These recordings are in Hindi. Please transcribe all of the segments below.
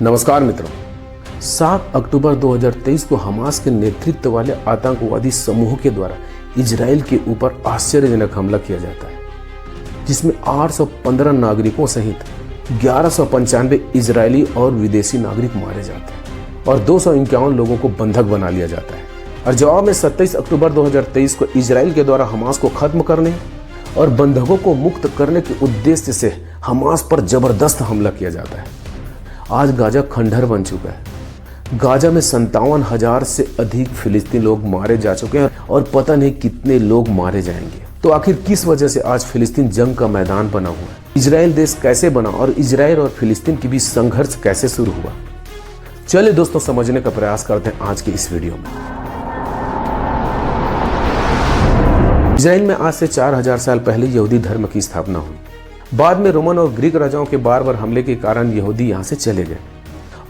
नमस्कार मित्रों, 7 अक्टूबर 2023 को हमास के नेतृत्व वाले आतंकवादी समूह के द्वारा इजराइल के ऊपर आश्चर्यजनक हमला किया जाता है, जिसमें 815 नागरिकों सहित 1195 इजरायली और विदेशी नागरिक मारे जाते हैं और 251 लोगों को बंधक बना लिया जाता है। और जवाब में 27 अक्टूबर 2023 को इजराइल के द्वारा हमास को खत्म करने और बंधकों को मुक्त करने के उद्देश्य से हमास पर जबरदस्त हमला किया जाता है। आज गाजा खंडहर बन चुका है। गाजा में 57,000 से अधिक फिलिस्तीनी लोग मारे जा चुके हैं और पता नहीं कितने लोग मारे जाएंगे। तो आखिर किस वजह से आज फिलिस्तीन जंग का मैदान बना हुआ है? इजराइल देश कैसे बना और इजराइल और फिलिस्तीन के बीच संघर्ष कैसे शुरू हुआ? चलिए दोस्तों, समझने का प्रयास करते हैं आज की इस वीडियो में। इजराइल में आज से 4000 साल पहले यहूदी धर्म की स्थापना हुई। बाद में रोमन और ग्रीक राजाओं के बार बार हमले के कारण यहूदी यहाँ से चले गए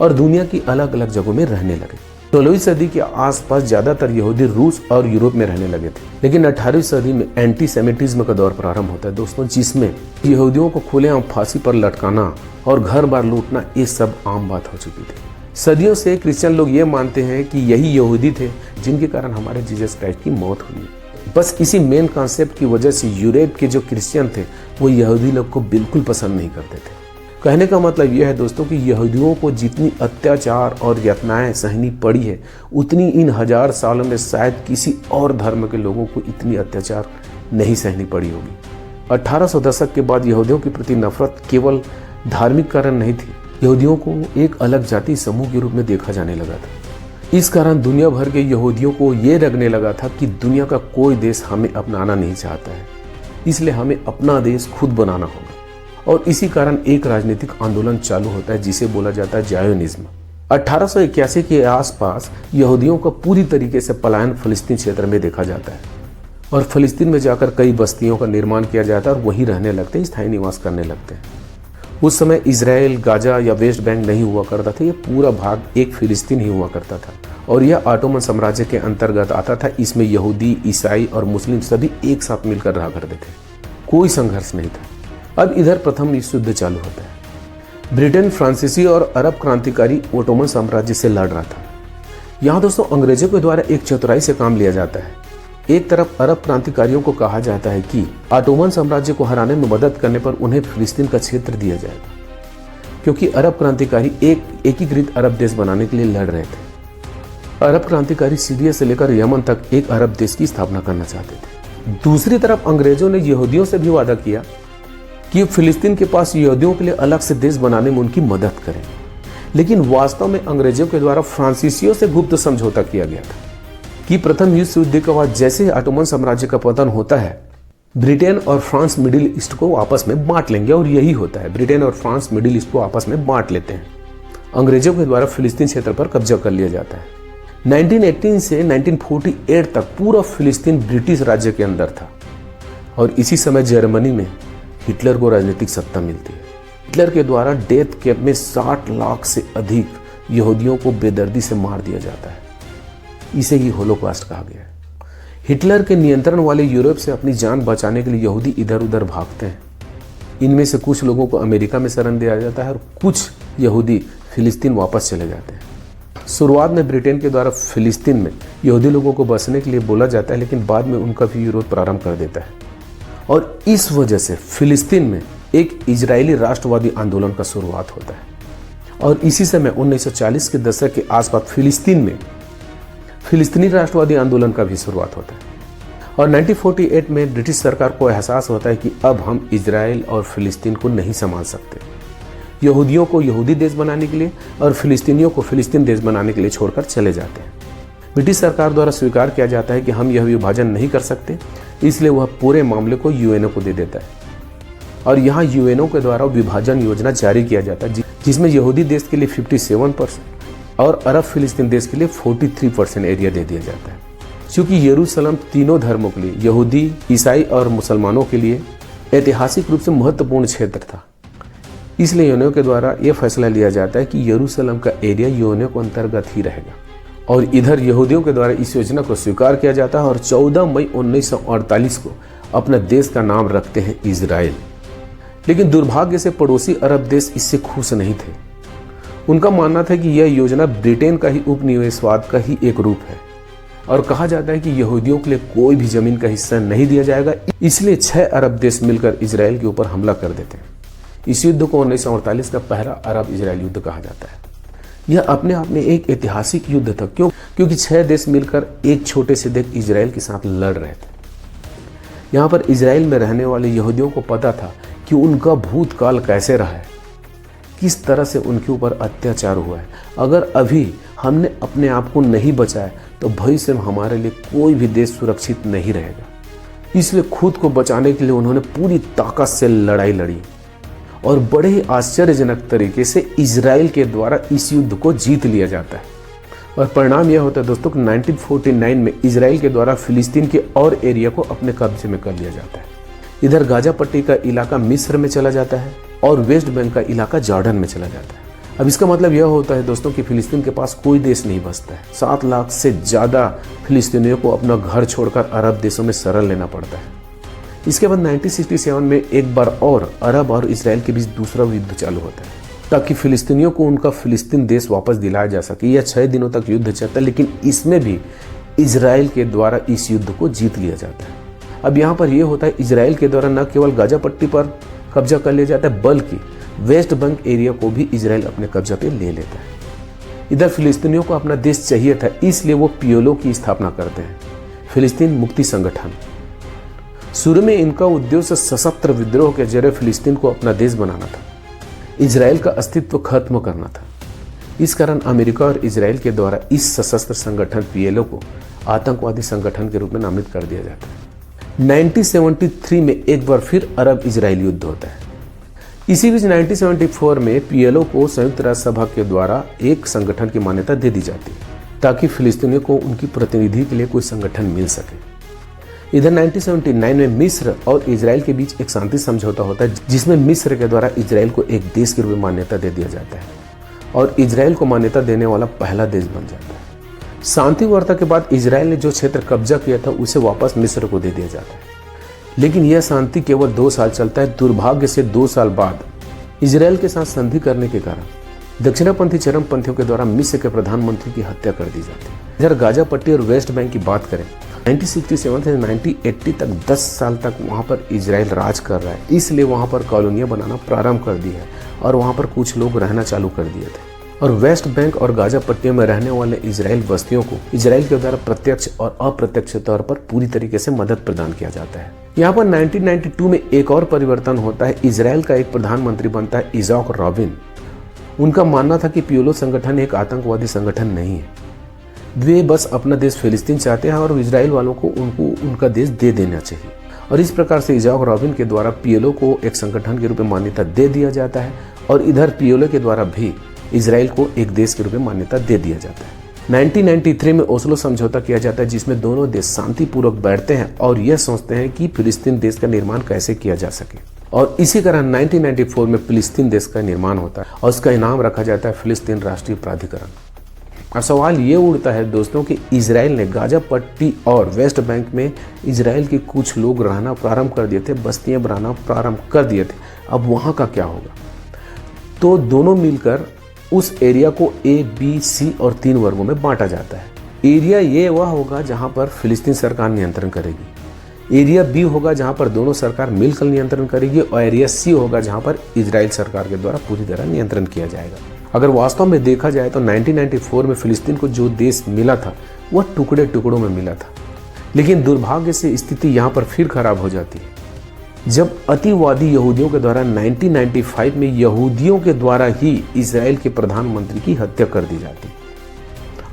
और दुनिया की अलग अलग जगहों में रहने लगे। 16वीं सदी के आसपास ज्यादातर यहूदी रूस और यूरोप में रहने लगे थे, लेकिन 18वीं सदी में एंटीसेमिटिज्म का दौर प्रारंभ होता है दोस्तों, जिसमें यहूदियों को खुलेआम फांसी पर लटकाना और घर बार लूटना ये सब आम बात हो चुकी थी। सदियों से क्रिश्चियन लोग ये मानते हैं कि यही यहूदी थे जिनके कारण हमारे जीसस क्राइस्ट की मौत हुई। बस इसी मेन कॉन्सेप्ट की वजह से यूरोप के जो क्रिश्चियन थे वो यहूदी लोग को बिल्कुल पसंद नहीं करते थे। कहने का मतलब यह है दोस्तों कि यहूदियों को जितनी अत्याचार और यातनाएं सहनी पड़ी है, उतनी इन 1000 सालों में शायद किसी और धर्म के लोगों को इतनी अत्याचार नहीं सहनी पड़ी होगी। 1800 दशक के बाद यहूदियों के प्रति नफरत केवल धार्मिक कारण नहीं थी, यहूदियों को एक अलग जाति समूह के रूप में देखा जाने लगा था। इस कारण दुनिया भर के यहूदियों को ये लगने लगा था कि दुनिया का कोई देश हमें अपनाना नहीं चाहता है, इसलिए हमें अपना देश खुद बनाना होगा। और इसी कारण एक राजनीतिक आंदोलन चालू होता है जिसे बोला जाता है जायोनिज्म। 1881 के आसपास यहूदियों का पूरी तरीके से पलायन फिलिस्तीन क्षेत्र में देखा जाता है और फिलिस्तीन में जाकर कई बस्तियों का निर्माण किया जाता है और वहीं रहने लगते हैं, स्थायी निवास करने लगते हैं। उस समय इजराइल, गाजा या वेस्ट बैंक नहीं हुआ करता था, ये पूरा भाग एक फिलिस्तीन ही हुआ करता था और यह ऑटोमन साम्राज्य के अंतर्गत आता था। इसमें यहूदी, ईसाई और मुस्लिम सभी एक साथ मिलकर रहा करते थे, कोई संघर्ष नहीं था। अब इधर प्रथम विश्व युद्ध चालू होता है। ब्रिटेन फ्रांसीसी और अरब क्रांतिकारी ऑटोमन साम्राज्य से लड़ रहा था। यहाँ दोस्तों अंग्रेजों के द्वारा एक चतुराई से काम लिया जाता है। एक तरफ अरब क्रांतिकारियों को कहा जाता है कि ऑटोमन साम्राज्य को हराने में मदद करने पर उन्हें फिलिस्तीन का क्षेत्र दिया जाएगा, क्योंकि अरब क्रांतिकारी एक एकीकृत अरब देश बनाने के लिए लड़ रहे थे। अरब क्रांतिकारी सीरिया से लेकर यमन तक एक अरब देश की स्थापना करना चाहते थे। दूसरी तरफ अंग्रेजों ने यहूदियों से भी वादा किया कि फिलिस्तीन के पास यहूदियों के लिए अलग से देश बनाने में उनकी मदद करें, लेकिन वास्तव में अंग्रेजों के द्वारा फ्रांसीसियों से गुप्त समझौता किया गया था कि प्रथम विश्व युद्ध के बाद जैसे ऑटोमन साम्राज्य का पतन होता है, ब्रिटेन और फ्रांस मिडिल ईस्ट को आपस में बांट लेंगे। और यही होता है, ब्रिटेन और फ्रांस मिडिल ईस्ट को आपस में बांट लेते हैं। अंग्रेजों के द्वारा फिलिस्तीन क्षेत्र पर कब्जा कर लिया जाता है। 1918 से 1948 तक पूरा फिलिस्तीन ब्रिटिश राज्य के अंदर था और इसी समय जर्मनी में हिटलर को राजनीतिक सत्ता मिलती है। हिटलर के द्वारा डेथ कैंप में 60 लाख से अधिक यहूदियों को बेदर्दी से मार दिया जाता है। इसे ही होलोकॉस्ट कहा गया है। हिटलर के नियंत्रण वाले यूरोप से अपनी जान बचाने के लिए यहूदी इधर उधर भागते हैं। इनमें से कुछ लोगों को अमेरिका में शरण दिया जाता है और कुछ यहूदी फिलिस्तीन वापस चले जाते हैं। शुरुआत में ब्रिटेन के द्वारा फिलिस्तीन में यहूदी लोगों को बसने के लिए बोला जाता है, लेकिन बाद में उनका भी विरोध प्रारंभ कर देता है और इस वजह से फिलिस्तीन में एक इजरायली राष्ट्रवादी आंदोलन का शुरुआत होता है। और इसी समय 1940 के दशक के आसपास फिलिस्तीन में फिलिस्तीनी राष्ट्रवादी आंदोलन का भी शुरुआत होता है और 1948 में ब्रिटिश सरकार को एहसास होता है कि अब हम इजराइल और फिलिस्तीन को नहीं संभाल सकते। यहूदियों को यहूदी देश बनाने के लिए और फिलिस्तीनियों को फिलिस्तीन देश बनाने के लिए छोड़कर चले जाते हैं। ब्रिटिश सरकार द्वारा स्वीकार किया जाता है कि हम यह विभाजन नहीं कर सकते, इसलिए वह पूरे मामले को यूएनओ को दे देता है और यहाँ यूएनओ के द्वारा विभाजन योजना जारी किया जाता है, जिसमें यहूदी देश के लिए 57% और अरब फिलिस्तीन देश के लिए 43% एरिया दे दिया जाता है। क्योंकि यरूशलेम तीनों धर्मों के लिए, यहूदी, ईसाई और मुसलमानों के लिए ऐतिहासिक रूप से महत्वपूर्ण क्षेत्र था, इसलिए यूएनओ के द्वारा यह फैसला लिया जाता है कि यरूशलेम का एरिया यूएनओ के अंतर्गत ही रहेगा। और इधर यहूदियों के द्वारा इस योजना को स्वीकार किया जाता है और 14 मई 1948 को अपने देश का नाम रखते हैं इजराइल। लेकिन दुर्भाग्य से पड़ोसी अरब देश इससे खुश नहीं थे उनका मानना था कि यह योजना ब्रिटेन का ही उपनिवेशवाद का ही एक रूप है और कहा जाता है कि यहूदियों के लिए कोई भी जमीन का हिस्सा नहीं दिया जाएगा, इसलिए 6 अरब देश मिलकर इजराइल के ऊपर हमला कर देते हैं। इस युद्ध को 1948 का पहला अरब इजराइल युद्ध कहा जाता है। यह अपने आप में एक ऐतिहासिक युद्ध था, क्योंकि 6 देश मिलकर एक छोटे से देश इजराइल के साथ लड़ रहे थे। यहाँ पर इजराइल में रहने वाले यहूदियों को पता था कि उनका भूतकाल कैसे रहा है, किस तरह से उनके ऊपर अत्याचार हुआ है। अगर अभी हमने अपने आप को नहीं बचाया तो भविष्य में हमारे लिए कोई भी देश सुरक्षित नहीं रहेगा। इसलिए खुद को बचाने के लिए उन्होंने पूरी ताकत से लड़ाई लड़ी और बड़े ही आश्चर्यजनक तरीके से इजराइल के द्वारा इस युद्ध को जीत लिया जाता है। और परिणाम यह होता है दोस्तों कि 1949 में इजराइल के द्वारा फिलिस्तीन के और एरिया को अपने कब्जे में कर लिया जाता है। इधर गाजा पट्टी का इलाका मिस्र में चला जाता है और वेस्ट बैंक का इलाका जॉर्डन में चला जाता है। अब इसका मतलब यह होता है दोस्तों कि फिलिस्तीन के पास कोई देश नहीं बचता है। 7 लाख से ज़्यादा फिलिस्तीनियों को अपना घर छोड़कर अरब देशों में शरण लेना पड़ता है। इसके बाद 1967 में एक बार और अरब और इजराइल के बीच दूसरा युद्ध चालू होता है ताकि फिलिस्तीनियों को उनका फिलिस्तीन देश वापस दिलाया जा सके। यह 6 दिनों तक युद्ध चलता है, लेकिन इसमें भी इजराइल के द्वारा इस युद्ध को जीत लिया जाता है। अब यहाँ पर यह होता है इजराइल के द्वारा न केवल गाजा पट्टी पर कब्जा कर लिया जाता है, बल्कि वेस्ट बैंक एरिया को भी इजराइल अपने कब्जा पे ले लेता है। इधर फिलिस्तीनियों को अपना देश चाहिए था, इसलिए वो पीएलओ की स्थापना करते हैं, फिलिस्तीन मुक्ति संगठन। शुरू में इनका उद्देश्य सशस्त्र विद्रोह के जरिए फिलिस्तीन को अपना देश बनाना था, इजराइल का अस्तित्व खत्म करना था। इस कारण अमेरिका और इजराइल के द्वारा इस सशस्त्र संगठन पीएलओ को आतंकवादी संगठन के रूप में नामित कर दिया जाता है। 1973 में एक बार फिर अरब इजराइल युद्ध होता है। इसी बीच 1974 में पीएलओ को संयुक्त राष्ट्र सभा के द्वारा एक संगठन की मान्यता दे दी जाती है ताकि फिलिस्तीनियों को उनकी प्रतिनिधि के लिए कोई संगठन मिल सके। इधर 1979 में मिस्र और इजराइल के बीच एक शांति समझौता होता है, जिसमें मिस्र के द्वारा इजराइल को एक देश के रूप में मान्यता दे दिया जाता है और इजराइल को मान्यता देने वाला पहला देश बन जाता है। शांति वार्ता के बाद इजराइल ने जो क्षेत्र कब्जा किया था उसे वापस मिस्र को दे दिया जाता है, लेकिन यह शांति केवल 2 साल चलता है। दुर्भाग्य से 2 साल बाद इजराइल के साथ संधि करने के कारण दक्षिणापंथी चरमपंथियों के द्वारा मिस्र के प्रधानमंत्री की हत्या कर दी जाती है। इधर गाजा पट्टी और वेस्ट बैंक की बात करें, 1967 से 1980 तक 10 साल तक वहाँ पर इजराइल राज कर रहा है, इसलिए वहाँ पर कॉलोनियाँ बनाना प्रारंभ कर दी है और वहाँ पर कुछ लोग रहना चालू कर दिए थे। और वेस्ट बैंक और गाजा पट्टियों में रहने वाले इजराइल बस्तियों को इजराइल के द्वारा प्रत्यक्ष और अप्रत्यक्ष तौर पर पूरी तरीके से मदद प्रदान किया जाता है। यहाँ पर 1992 में एक और परिवर्तन होता है। इजराइल का एक प्रधानमंत्री बनता है इज़ाक राबिन। उनका मानना था कि पीएलओ संगठन एक आतंकवादी संगठन नहीं है, वे बस अपना देश फिलिस्तीन चाहते हैं और इजराइल वालों को उनका देश दे देना चाहिए। और इस प्रकार से इज़ाक राबिन के द्वारा पीएलओ को एक संगठन के रूप में मान्यता दे दिया जाता है और इधर पीएलओ के द्वारा भी इजराइल को एक देश के रूप में मान्यता दे दिया जाता है। 1993 में ओस्लो समझौता किया जाता है, जिसमें दोनों देश शांतिपूर्वक बैठते हैं और यह सोचते हैं कि फिलिस्तीन देश का निर्माण कैसे किया जा सके। और इसी कारण 1994 में फिलिस्तीन देश का निर्माण होता है और उसका नाम रखा जाता है फिलिस्तीन राष्ट्रीय प्राधिकरण। अब सवाल ये उठता है दोस्तों कि इजराइल ने गाजा पट्टी और वेस्ट बैंक में इजराइल के कुछ लोग रहना प्रारंभ कर दिए थे, बस्तियां बनाना प्रारंभ कर दिए थे। अब वहाँ का क्या होगा? तो दोनों मिलकर उस एरिया को ए, बी, सी और 3 वर्गों में बांटा जाता है। एरिया ए वह होगा जहाँ पर फिलिस्तीन सरकार नियंत्रण करेगी, एरिया बी होगा जहाँ पर दोनों सरकार मिलकर नियंत्रण करेगी और एरिया सी होगा जहाँ पर इजराइल सरकार के द्वारा पूरी तरह नियंत्रण किया जाएगा। अगर वास्तव में देखा जाए तो 1994 में फिलिस्तीन को जो देश मिला था वह टुकड़े टुकड़ों में मिला था, लेकिन दुर्भाग्य से स्थिति यहाँ पर फिर खराब हो जाती है जब अतिवादी यहूदियों के द्वारा 1995 में यहूदियों के द्वारा ही इजराइल के प्रधानमंत्री की हत्या कर दी जाती।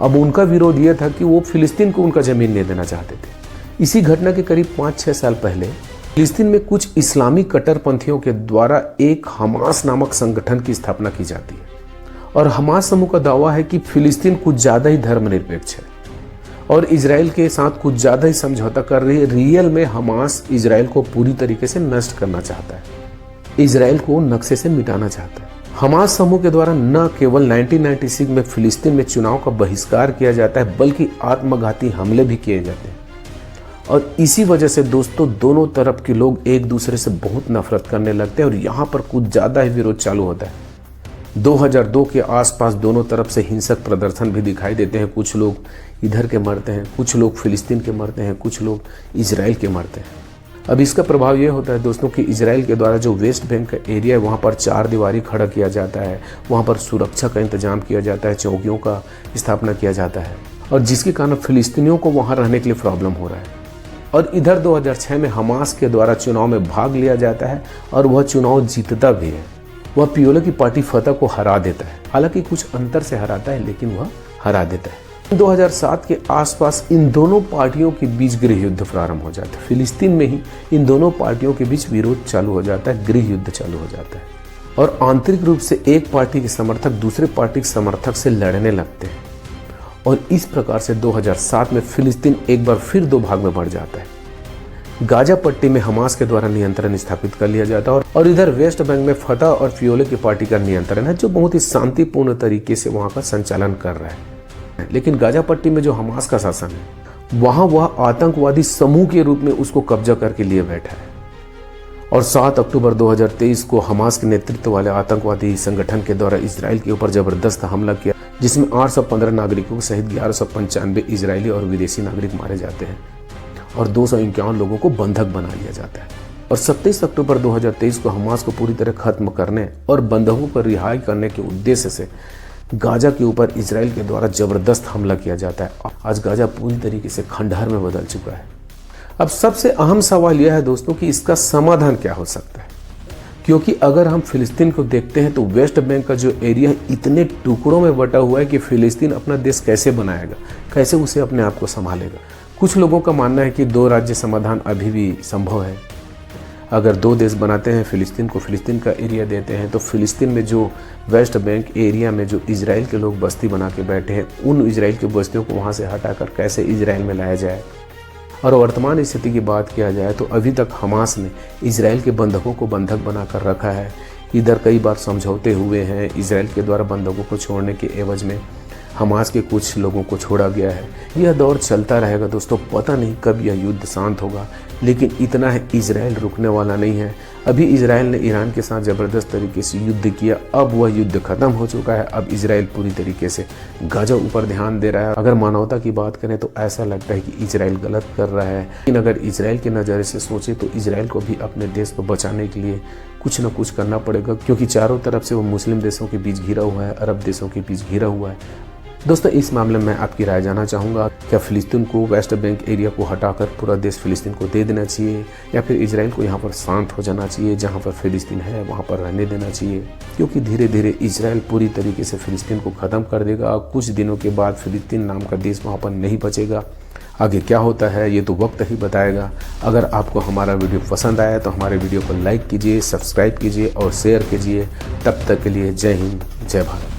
अब उनका विरोध यह था कि वो फिलिस्तीन को उनका जमीन नहीं देना चाहते थे। इसी घटना के करीब 5-6 साल पहले फिलिस्तीन में कुछ इस्लामी कट्टरपंथियों के द्वारा एक हमास नामक संगठन की स्थापना की जाती है और हमास समूह का दावा है कि फिलिस्तीन कुछ ज़्यादा ही धर्मनिरपेक्ष है और इजराइल के साथ कुछ ज़्यादा ही समझौता कर रही है। रियल में हमास इजराइल को पूरी तरीके से नष्ट करना चाहता है, इजराइल को नक्शे से मिटाना चाहता है। हमास समूह के द्वारा न केवल 1996 में फिलिस्तीन में चुनाव का बहिष्कार किया जाता है, बल्कि आत्मघाती हमले भी किए जाते हैं। और इसी वजह से दोस्तों दोनों तरफ के लोग एक दूसरे से बहुत नफरत करने लगते हैं और यहाँ पर कुछ ज़्यादा ही विरोध चालू होता है। 2002 के आसपास दोनों तरफ से हिंसक प्रदर्शन भी दिखाई देते हैं। कुछ लोग इधर के मरते हैं, कुछ लोग फिलिस्तीन के मरते हैं, कुछ लोग इजराइल के मरते हैं। अब इसका प्रभाव ये होता है दोस्तों कि इजराइल के द्वारा जो वेस्ट बैंक का एरिया है वहाँ पर 4 दीवारी खड़ा किया जाता है, वहाँ पर सुरक्षा का इंतजाम किया जाता है, चौकियों का स्थापना किया जाता है, और जिसके कारण फिलिस्तीनियों को वहाँ रहने के लिए प्रॉब्लम हो रहा है। और इधर 2006 में हमास के द्वारा चुनाव में भाग लिया जाता है और वह चुनाव जीतता भी है। वह पियोलो की पार्टी फतह को हरा देता है, हालांकि कुछ अंतर से हराता है, लेकिन वह हरा देता है। 2007 के आसपास इन दोनों पार्टियों के बीच गृह युद्ध प्रारंभ हो जाता है। फिलिस्तीन में ही इन दोनों पार्टियों के बीच विरोध चालू हो जाता है, गृह युद्ध चालू हो जाता है, और आंतरिक रूप से एक पार्टी के समर्थक दूसरे पार्टी के समर्थक से लड़ने लगते हैं। और इस प्रकार से 2007 में फिलिस्तीन एक बार फिर 2 भाग में बढ़ जाता है। गाजा पट्टी में हमास के द्वारा नियंत्रण स्थापित कर लिया जाता है और इधर वेस्ट बैंक में फतह और पियोलो की पार्टी का नियंत्रण है, जो बहुत ही शांतिपूर्ण तरीके से वहां का संचालन कर रहा है। लेकिन गाजा पट्टी में जो हमास का शासन है वहां वह आतंकवादी समूह के रूप में उसको कब्जा करके लिए बैठा है। और 7 अक्टूबर 2023 को हमास के नेतृत्व वाले आतंकवादी संगठन के द्वारा इजराइल के ऊपर जबरदस्त हमला किया, जिसमें 815 नागरिकों सहित 1195 इजरायली और विदेशी नागरिक मारे जाते हैं और 251 लोगों को बंधक बना लिया जाता है। और 27 अक्टूबर 2023 को हमास को पूरी तरह खत्म करने और बंधकों को रिहाई करने के उद्देश्य से गाजा के ऊपर इजराइल के द्वारा जबरदस्त हमला किया जाता है। आज गाजा पूरी तरीके से खंडहर में बदल चुका है। अब सबसे अहम सवाल यह है दोस्तों कि इसका समाधान क्या हो सकता है, क्योंकि अगर हम फिलिस्तीन को देखते हैं तो वेस्ट बैंक का जो एरिया इतने टुकड़ों में बटा हुआ है कि फिलिस्तीन अपना देश कैसे बनाएगा, कैसे उसे अपने आप को संभालेगा। कुछ लोगों का मानना है कि 2 राज्य समाधान अभी भी संभव है। अगर 2 देश बनाते हैं, फिलिस्तीन को फिलिस्तीन का एरिया देते हैं, तो फिलिस्तीन में जो वेस्ट बैंक एरिया में जो इजराइल के लोग बस्ती बना के बैठे हैं, उन इजराइल की बस्तियों को वहाँ से हटाकर कैसे इजराइल में लाया जाए। और वर्तमान स्थिति की बात किया जाए तो अभी तक हमास ने इजराइल के बंधकों को बंधक बनाकर रखा है। इधर कई बार समझौते हुए हैं, इजराइल के द्वारा बंधकों को छोड़ने के एवज में हमास के कुछ लोगों को छोड़ा गया है। यह दौर चलता रहेगा दोस्तों, पता नहीं कब यह युद्ध शांत होगा, लेकिन इतना है इजराइल रुकने वाला नहीं है। अभी इजराइल ने ईरान के साथ ज़बरदस्त तरीके से युद्ध किया, अब वह युद्ध खत्म हो चुका है। अब इजराइल पूरी तरीके से गाजा ऊपर ध्यान दे रहा है। अगर मानवता की बात करें तो ऐसा लगता है कि इजराइल गलत कर रहा है, लेकिन अगर इजराइल के नज़रिए से सोचे तो इजराइल को भी अपने देश को बचाने के लिए कुछ न कुछ करना पड़ेगा, क्योंकि चारों तरफ से वो मुस्लिम देशों के बीच घिरा हुआ है, अरब देशों के बीच घिरा हुआ है। दोस्तों, इस मामले में आपकी राय जानना चाहूँगा, क्या फिलिस्तीन को वेस्ट बैंक एरिया को हटाकर पूरा देश फिलिस्तीन को दे देना चाहिए, या फिर इजराइल को यहाँ पर शांत हो जाना चाहिए, जहाँ पर फिलिस्तीन है वहाँ पर रहने देना चाहिए, क्योंकि धीरे धीरे इजराइल पूरी तरीके से फिलिस्तीन को ख़त्म कर देगा। कुछ दिनों के बाद फिलिस्तीन नाम का देश वहाँ पर नहीं बचेगा। आगे क्या होता है ये तो वक्त ही बताएगा। अगर आपको हमारा वीडियो पसंद आया तो हमारे वीडियो को लाइक कीजिए, सब्सक्राइब कीजिए और शेयर कीजिए। तब तक के लिए जय हिंद, जय भारत।